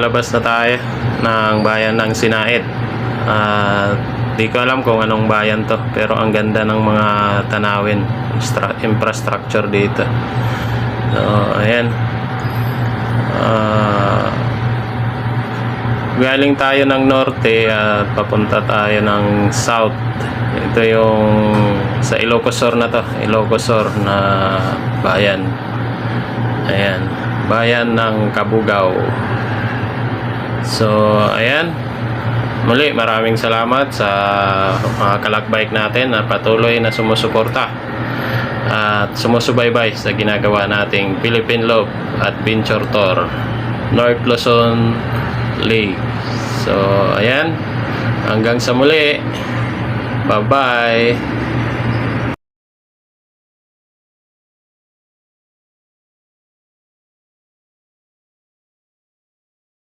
Labas na tayo ng bayan ng Sinait. Di ko alam kung anong bayan to, pero ang ganda ng mga tanawin, infrastructure dito. So, ayan. Galing tayo ng norte at papunta tayo ng south. Ito yung sa Ilocos Sur na to, Ilocos Sur na bayan. Ayan, bayan ng Cabugao. So, ayan. Muli, maraming salamat sa mga kalakbike natin na patuloy na sumusuporta at sumusubaybay sa ginagawa nating Philippine Love Adventure Tour North Luzon Lake. So, ayan. Hanggang sa muli. Bye-bye.